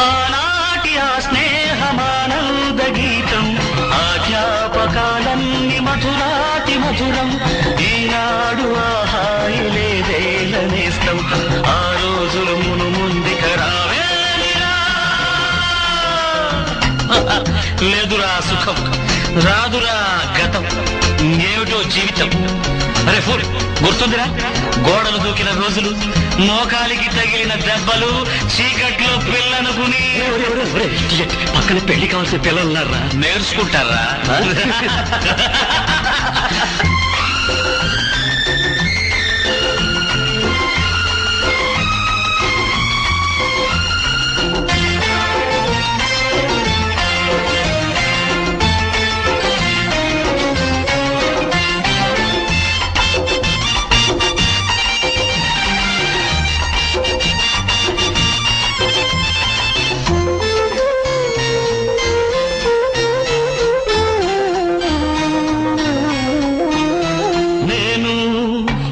ఆనాటి ఆ స్నేహమానంద గీతం, ఆ జ్ఞాపకాలన్నీ మధురాతి మధురం. ఈనాడు ఆ హాయి లేదేలనేస్తం, ఆ రోజులు మును ముందుక రావేలా. లేదురా సుఖం, రాదురా గతం, ఏమిటో జీవితం. అరే ఫుల్ గుర్తుందిరా, గోడలు దూకిన రోజులు, మోకాలికి తగిలిన దెబ్బలు, చీకట్లో పిల్లనుకుని. పక్కన పెళ్లి కావాల్సిన పిల్లలు ఉన్నారా? నేర్చుకుంటారా?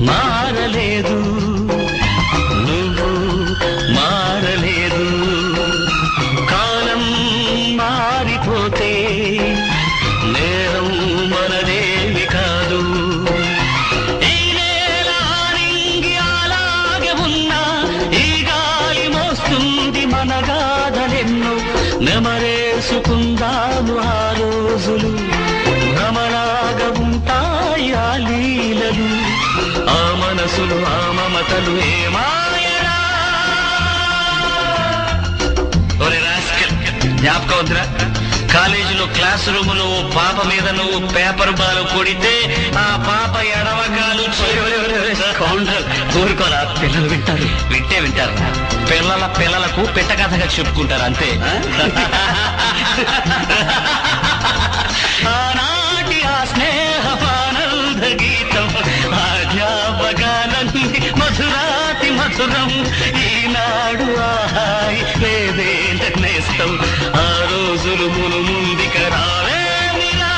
మారలేదు, నువ్వు మారలేదు. కాలం మారిపోతే నేరం మనదేమి కాదు. ఈ నేల నింగి అలాగే ఉన్నా, ఈ గాలి మోస్తుంది మన గాథలెన్నో. నెమరేసుకుందాము ఆ రోజులు, భ్రమలాగా ఉంటాయి ఆ లీలలు. ఆ మనసులు, ఆ మమతలు ఏమాయరా. జ్ఞాపకం వద్దురా, కాలేజీలో క్లాస్ రూమ్ లో పాప మీద నువ్వు పేపర్ బాల్ కొడితే ఆ పాప ఎడవకాలు కోరుకోరా, పిల్లలు వింటారు. వింటారు. పిల్లలకు పెట్ట కథగా చెప్పుకుంటారు అంతే. ఆనాటి ఆ స్నేహపానంద గీతం, ఆ జ్ఞాపకాలన్నీ మధురాతి మధురం. ఈనాడు ఆ హాయి లేదేంటనేస్తం, ఆ రోజులు మును ముందుక రావేమిరా.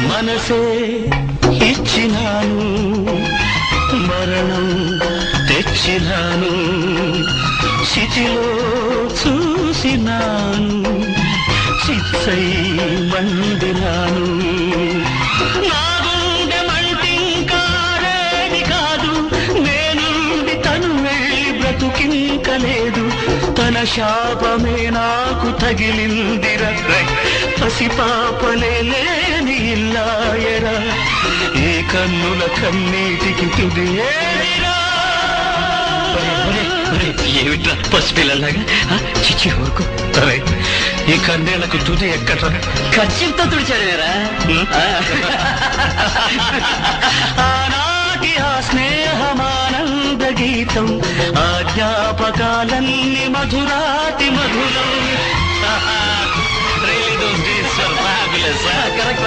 మనసే ఇచ్చినాను, మరణం తెచ్చినాను. చితిలో చూసినాను, చిత్సై మండినాను. నా గుండె మంటింకారేది కాదు, నేనుండి తను వెళ్ళి బ్రతుకింకలేదు. తన శాపమే నాకు తగిలిందిరా, పసిపాపలే లేని ఇల్లాయరా. ఏ కన్నుల కన్నీటికి తుది ఏమిరా. ఏమిట్రా పసిపిల్లలాగా? చిచ్చి ఊరుకో. ఈ కన్నేళ్లకు తుది ఎక్కట్రా? ఖర్చుతో తుడిచాడురా. ఆనాటి ఆ స్నేహమానంద గీతం, ఆ జ్ఞాపకాలన్నీ మధురాతి మధురం. Really those days were fabulous. Correct.